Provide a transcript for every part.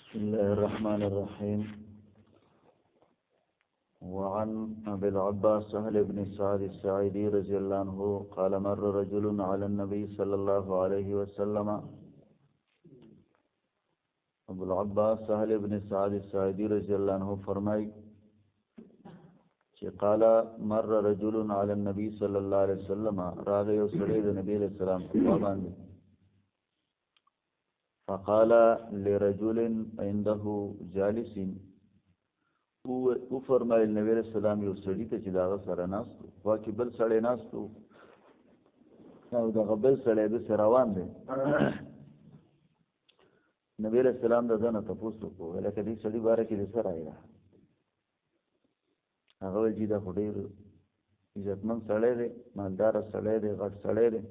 بسم الله الرحمن الرحيم. وعن أبي العباس سهل بن سعد الساعدي رضي الله عنه قال مر رجل على النبي صلى الله عليه وسلم. ابو العباس سهل بن سعد الساعدي رضي الله عنه فرمای چې قال مر رجل على النبي صلى الله عليه وسلم راغ یو سړی د نبی علیہ السلام په باندې فقال لرجل عنده جالس او فرمایل نبی علیہ السلام یو سړی ته چې داغه سره ناست واکې بل سړی ناست او دغه بل سړی د سره روان دی. نبی علیہ السلام د ځنه تاسو کو لکه دې سړی باره کې د سره راځي هغه ویل چې دا ډېر عزتمن سړی دی، مالدار سړی دی، غټ سړی دی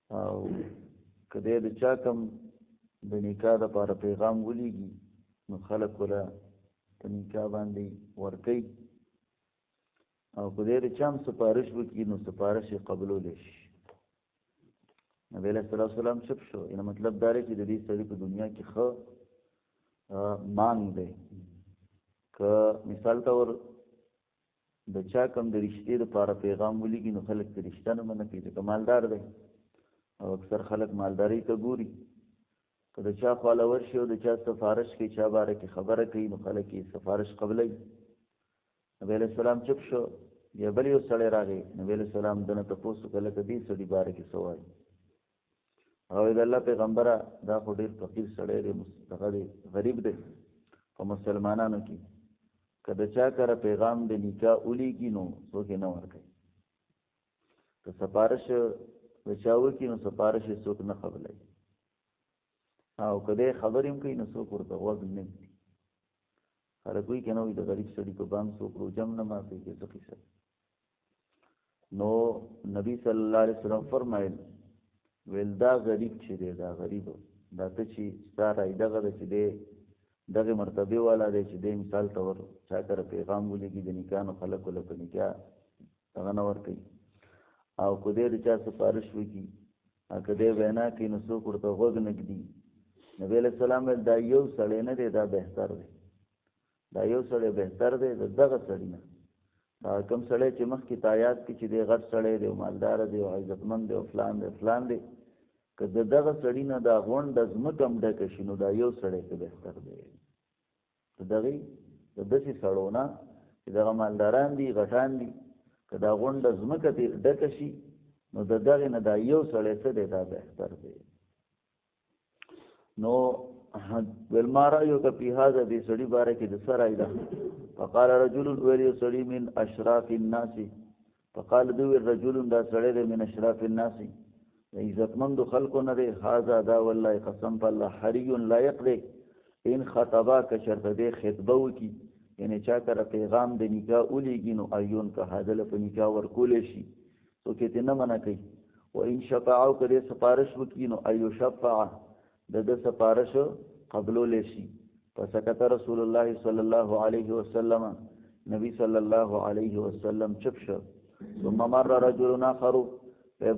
او کله د چا کم د نکاح لپاره پیغام ولېږي نو خلک ولا په نکاح باندې ورکوي او کله د چا هم سفارش وکړي نو سفارش یې قبلولی شي. نبی علیہ السلام چپ شو. یعنی مطلب دا دی چې د دې سړي په دنیا کې ښه مانګ دی. که مثال طور د چا کم د رشتې لپاره پیغام ولېږي نو خلک د رشته نه منع کوي ځکه مالدار دی او اکثر خلک مالداري ته ګوري. که د چا خواله ورشي او د چا سفارش کوي چا باره کې خبره کوي نو خلک یې سفارش قبلوي. نبی علیہ السلام چپ شو. بیا بل یو سړی راغی. نبی علیہ السلام دنه تپوس وکړه لکه دې سړي باره کې څه وایي. هغه د الله پیغمبره دا خو ډېر فقیر سړی دی، دغه دی غریب دی په مسلمانانو کې. که د چا کره پیغام د نکاح ولیږي نو څوک یې نه ورکوي. که سفارش د چا وکړي نو سفارش یې څوک نه قبلوي او که دی خبرې هم کوي نو څوک ورته غوږ نه ږدي. خلک وایي که نه وایي د غریب سړي په بام څوک روجه هم نه ماتوي کې څه قیصه. نو نبي صلی الله علیه وسلم فرمایل ویل دا غریب چې دی دا غریب دا ته چې ستا رای دغه ده چې دی دغه مرتبه والا دی چې دی مثال طور چا کره پیغام ولېږي د نکاح نو خلک وله په نکاح هغه نه ورکوي او که دی د چا سفارش وکړي او که دی وینا کوي نو څوک ورته غوږ نه ږدي. نبی علیہ السلام ویل دا یو سړی نه دی دا بهتر دی. دا یو سړی بهتر دی د دغه سړي نه. دا کوم سړی چې مخکې تایات کې چې دی غټ سړی دی او مالدار دی او عزتمند دی او فلان دی فلان دی، که د دغه سړي نه دا غونډه ځمکه هم ډکه شي نو دا یو سړی که بهتر دی. د دغې د داسې سړو نه چې دغه مالداران دي غټان دي، که دا غونډه ځمکه ډکه شي نو د دغې نه دا یو سړی څه دی دا بهتر دی. نو ویل ما رأیک فی هذا دې سړي باره کې د څه رای ده؟ فقال رجل ویل یو سړي من اشراف الناس. فقال دوی رجل دا سړی دی من اشراف الناس د عزتمندو خلکو نه دی. هذا دا والله قسم په الله حری لایق دی ان خطبا که شرط دی خطبه وکړي یعنی چا کره پیغام د نکاح ولیږي نو ایون که هدله په نکاح ورکولی شي څوک یې نه منع کوي. و ان شفعو که دی سفارش وکړي نو ایو شفع د ده سفارش قبلولی شي. فسکت رسول الله صلی الله علیه وسلم نبی صلی الله علیه وسلم چپ شو. ثم مر رجل آخر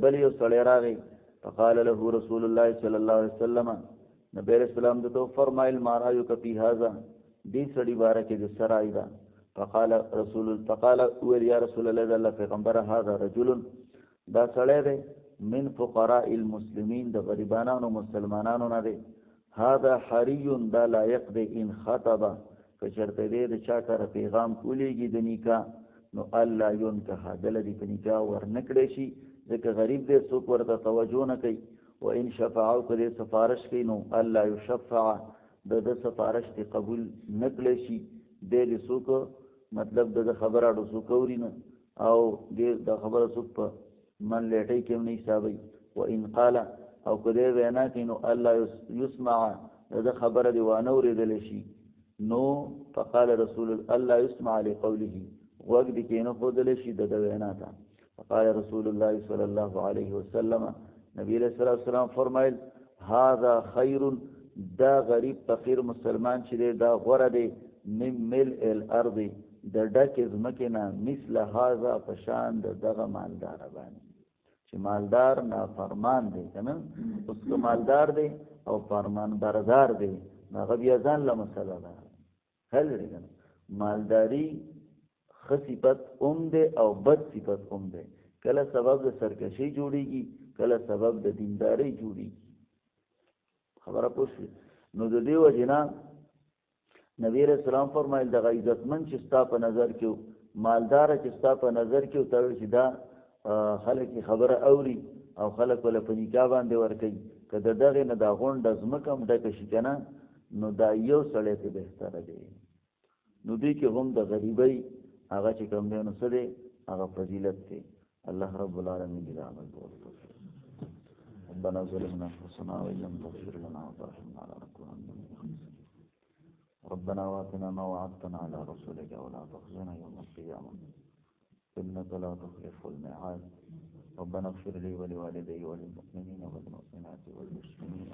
بل یو سړی راغی. فقال له رسول الله صلی الله علیه وسلم نبی علیہ السلام دته فرمایل ما رأیک فی هذا دې سړي باره کې د څه رای ده؟ فقال ویل یا رسول الله الله پیغمبره هذا رجل دا سړی دی من فقراء المسلمین د غریبانو مسلمانانو نه دی. هذا حری دا لایق دی ان خطب که چېرته دی د چا کره پیغام ولیږي د نکاح نو الله ينکح دله دې په نکاح ورنکړی شي ځکه غریب دی څوک ورته توجه نه کوي. و ان شفعو که دی سفارش کوي نو الله یشفع د ده سفارش دی قبول نکړی شي. دی د څوک مطلب د خبره اړو څوک اوري نه او د خبره څوک په من لیټۍ کې هم نه حسابوي. و ان قال او که دی وینا کوي نو الله یسمع د ده خبره دی وانه اورېدلی شي. نو فقال رسول الله یسمع لقوله غوږ دې کې نه ښودلی شي د ده وینا ته. فقال رسول الله صلی الله علیه وسلم نبی علیہ السلام فرمایل هذا خیر دا غریب فقیر مسلمان چې دی دا غوره دی من ملء الارض د ډکې ځمکې نه مثل هذا په شان د دغه مالداره باندې چې مالدار نافرمان دی که نه اوس که مالدار دی او فرمان بردار دی هغه بیا ځان له مسله ده هل لري مالداری ښه صفت ده او بد صفت ده کله سبب د سرکشي جوړیږي کله سبب د دینداري جوړیږي خبره پوښي نو د دې وجنا نبی رسول الله فرمایل د عزتمن چې ستا په نظر کې مالدار چې ستا په نظر کې او ته چې دا خلک خبره اوري او خلک ول په نکاح باندې ور کوي کله دغه نه دا غونډ زمکم ډکه شي کنه نو دا یو سړی ته بهتره دی نو دې کې هم د غریبۍ هغه چې کوم دی نو سره هغه فضیلت دی الله رب العالمین دې عمل وکړي ربنا ظلمنا انفسنا وان لم تغفر لنا وترحمنا لنكونن من الخاسرين ربنا واتنا ما وعدتنا على رسولك ولا تخزنا يوم القيامه انك لا تخلف الميعاد ربنا اغفر لي ولوالدي وللمؤمنين والمؤمنات والمسلمين